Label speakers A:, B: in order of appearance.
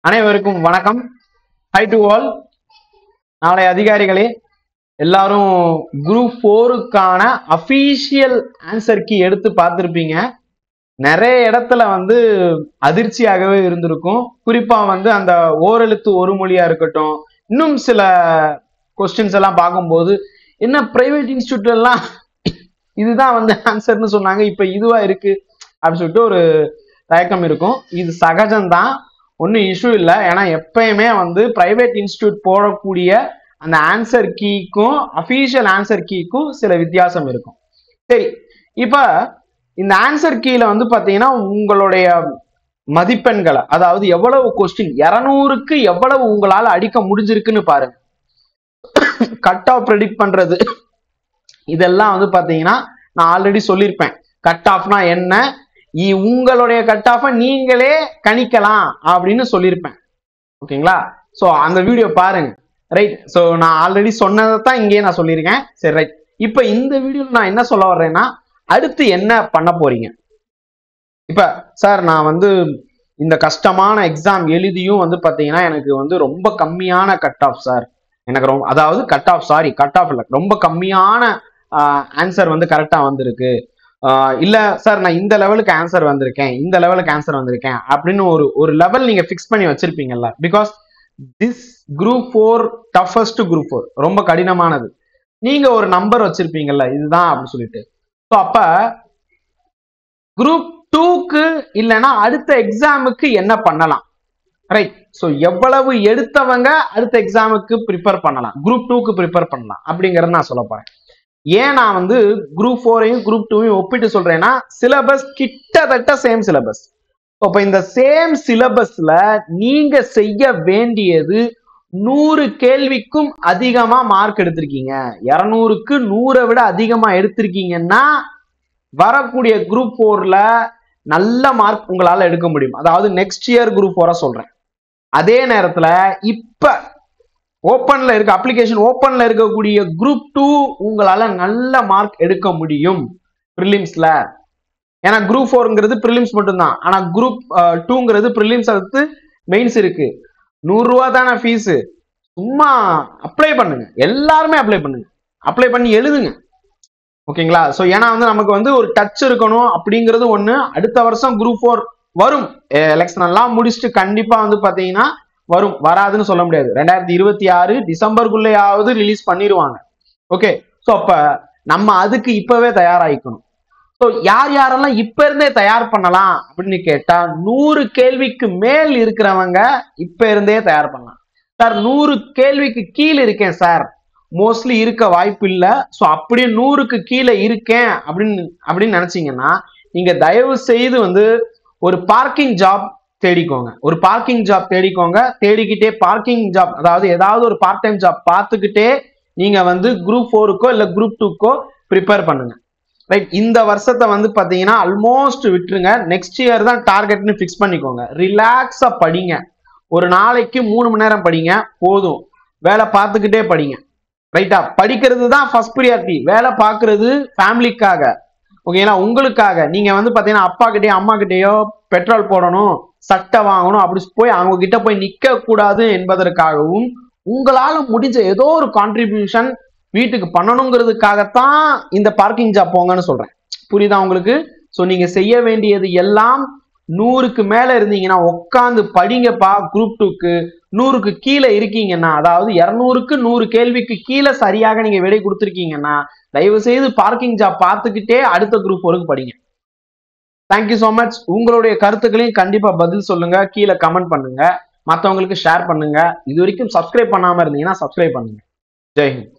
A: அனைவருக்கும் வணக்கம். High to all. நாளை அதிகாரிகளே, எல்லாரும் குரூப் 4க்கான அபிஷியல் ஆன்சர் கீ எடுத்து பார்த்துருப்பீங்க. நிறைய இடத்துல அதிர்ச்சியாகவே இருந்திருக்கும். குறிப்பா அந்த ஓரெழுத்து ஒரு மொழியா இருக்கட்டும், இன்னும் சில கொஸ்டின்ஸ் எல்லாம் பார்க்கும்போது என்ன பிரைவேட் இன்ஸ்டியூட்ல எல்லாம் இதுதான் ஆன்சர்னு சொன்னாங்க, இப்ப இதுவா இருக்கு அப்படின்னு சொல்லிட்டு ஒரு தயக்கம் இருக்கும். இது சகஜம்தான், ஒன்றும் இஷ்யூ இல்லை. ஏன்னா எப்பயுமே பிரைவேட் இன்ஸ்டியூட் போடக்கூடிய அந்த ஆன்சர் கீக்கும் அபிஷியல் ஆன்சர் கீக்கும் சில வித்தியாசம் இருக்கும். சரி, இப்ப இந்த ஆன்சர் கீல பாத்தீங்கன்னா உங்களுடைய மதிப்பெண்களை, அதாவது எவ்வளவு கொஸ்டின் 200க்கு எவ்வளவு உங்களால அடிக்க முடிஞ்சிருக்குன்னு பாருங்க. கட் ஆஃப் ப்ரெடிக்ட் பண்றது இதெல்லாம் பாத்தீங்கன்னா நான் ஆல்ரெடி சொல்லியிருப்பேன். கட் ஆஃப்னா என்ன, உங்களுடைய கட் ஆஃபை நீங்களே கணிக்கலாம் அப்படின்னு சொல்லியிருப்பேன். ஓகேங்களா? ஸோ அந்த வீடியோ பாருங்க. ரைட். ஸோ நான் ஆல்ரெடி சொன்னதை தான் இங்கேயே நான் சொல்லியிருக்கேன். சரி, ரைட். இப்போ இந்த வீடியோவில் நான் என்ன சொல்ல வர்றேன்னா, அடுத்து என்ன பண்ண போறீங்க? இப்ப சார் நான் இந்த கஷ்டமான எக்ஸாம் எழுதியும் பாத்தீங்கன்னா எனக்கு ரொம்ப கம்மியான கட் ஆஃப் சார், எனக்கு ரொம்ப, அதாவது cut off, sorry cut off இல்லை, ரொம்ப கம்மியான ஆன்சர் கரெக்டா வந்திருக்கு. இல்ல சார் நான் இந்த லெவலுக்கு ஆன்சர் வந்திருக்கேன், இந்த லெவலுக்கு ஆன்சர் வந்திருக்கேன் அப்படின்னு ஒரு லெவல் நீங்க ஃபிக்ஸ் பண்ணி வச்சிருப்பீங்கல்ல. Because this group 4 toughest group 4, ரொம்ப கடினமானது. நீங்க ஒரு நம்பர் வச்சிருப்பீங்கல்ல, இதுதான் அப்படின்னு சொல்லிட்டு. ஸோ அப்ப குரூப் 2க்கு இல்லைன்னா அடுத்த எக்ஸாமுக்கு என்ன பண்ணலாம்? ரைட். ஸோ எவ்வளவு எடுத்தவங்க அடுத்த எக்ஸாமுக்கு ப்ரிப்பேர் பண்ணலாம், குரூப் 2க்கு ப்ரிப்பேர் பண்ணலாம் அப்படிங்கறத நான் சொல்ல போறேன். ஏன் நான் குரூப் 4ஐயும் குரூப் 2ஐயும் ஒப்பிட்டு சொல்றேன்னா, சிலபஸ் கிட்டத்தட்ட சேம் சிலபஸ். அப்ப இந்த சேம் சிலபஸ்ல நீங்க செய்ய வேண்டியது 100 கேள்விக்கும் அதிகமா மார்க் எடுத்திருக்கீங்க. 200க்கு 100 விட அதிகமா எடுத்திருக்கீங்கன்னா வரக்கூடிய குரூப் 4ல நல்ல மார்க் உங்களால எடுக்க முடியும். அதாவது நெக்ஸ்ட் இயர் குரூப் 4 சொல்றேன். அதே நேரத்துல இப்ப ஓப்பன்ல இருக்க அப்ளிகேஷன் ஓப்பன்ல இருக்கக்கூடிய குரூப் 2 உங்களால நல்ல மார்க் எடுக்க முடியும் பிரிலிம்ஸ்ல. ஏன்னா குரூப் 4ங்கிறது பிரிலிம்ஸ் மட்டும்தான். ஆனா குரூப் 2ங்கிறது பிரிலிம்ஸ் அடுத்து மெயின்ஸ் இருக்கு. 100 ரூபா தானே ஃபீஸ், சும்மா அப்ளை பண்ணுங்க, எல்லாருமே அப்ளை பண்ணுங்க, அப்ளை பண்ணி எழுதுங்க. ஓகேங்களா? ஸோ ஏன்னா நமக்கு ஒரு டச் இருக்கணும் அப்படிங்கிறது ஒண்ணு. அடுத்த வருஷம் குரூப் 4 வரும், எலெக்ஷன் எல்லாம் முடிச்சுட்டு கண்டிப்பா பாத்தீங்கன்னா வரும், வராதுன்னு சொல்ல முடியாது. 2026 டிசம்பருக்குள்ளேயாவது ரிலீஸ் பண்ணிடுவாங்க. ஓகே. ஸோ அப்ப நம்ம அதுக்கு இப்பவே தயாராகிக்கணும். ஸோ யாரெல்லாம் இப்ப இருந்தே தயார் பண்ணலாம் அப்படின்னு கேட்டா, 100 கேள்விக்கு மேல் இருக்கிறவங்க இப்ப இருந்தே தயார் பண்ணலாம். சார் 100 கேள்விக்கு கீழே இருக்கேன் சார், மோஸ்ட்லி இருக்க வாய்ப்பு இல்லை. ஸோ அப்படியே 100க்கு கீழே இருக்கேன் அப்படின்னு நினைச்சீங்கன்னா நீங்க தயவு செய்து ஒரு பார்க்கிங் ஜாப் தேடிக்கோங்க. ஒரு பார்க்கிங் ஜாப் தேடிக்கோங்க. தேடிக்கிட்டே பார்க்கிங் ஜாப், அதாவது ஏதாவது ஒரு பார்ட் டைம் ஜாப் பார்த்துக்கிட்டே நீங்க குரூப் 4க்கோ இல்ல குரூப் 2க்கோ ப்ரிப்பேர் பண்ணுங்க. ரைட். இந்த வருஷத்தை பாத்தீங்கன்னா ஆல்மோஸ்ட் விட்டுருங்க. நெக்ஸ்ட் இயர் தான் டார்கெட்னு ஃபிக்ஸ் பண்ணிக்கோங்க. ரிலாக்ஸா படிங்க. ஒரு நாளைக்கு 3 மணி நேரம் படிங்க போதும். வேலை பார்த்துக்கிட்டே படிங்க. ரைட்டா? படிக்கிறது தான் ஃபர்ஸ்ட் ப்ரியாரிட்டி. வேலை பார்க்கறது ஃபேமிலிக்காக, ஓகேங்களா, உங்களுக்காக. நீங்க பாத்தீங்கன்னா அப்பா கிட்டயோ அம்மா கிட்டயோ பெட்ரோல் போடணும், சட்டை வாங்கணும், அப்படி போய் அவங்க கிட்ட போய் நிக்க கூடாது என்பதற்காகவும் உங்களால முடிஞ்ச ஏதோ ஒரு கான்ட்ரிபியூஷன் வீட்டுக்கு பண்ணணுங்கிறதுக்காகத்தான் இந்த பார்க்கிங் ஜாப் போங்கன்னு சொல்றேன். புரியுதா உங்களுக்கு? ஸோ நீங்க செய்ய வேண்டியது எல்லாம் 100க்கு மேல இருந்தீங்கன்னா உட்காந்து படிங்கப்பா. குரூப் 2க்கு 100க்கு கீழே இருக்கீங்கன்னா, அதாவது 200க்கு 100 கேள்விக்கு கீழே சரியாக நீங்க விடை கொடுத்துருக்கீங்கன்னா தயவு செய்து பார்க்கிங் ஜாப் பார்த்துக்கிட்டே அடுத்த குரூப் 4க்கு படிங்க. Thank you so much. உங்களுடைய கருத்துக்களையும் கண்டிப்பா பதில் சொல்லுங்க, கீழே கமெண்ட் பண்ணுங்க, மற்றவங்களுக்கு ஷேர் பண்ணுங்க. இது வரைக்கும் சப்ஸ்கிரைப் பண்ணாம இருந்தீங்கன்னா சப்ஸ்கிரைப் பண்ணுங்க. ஜெய் ஹிந்த்.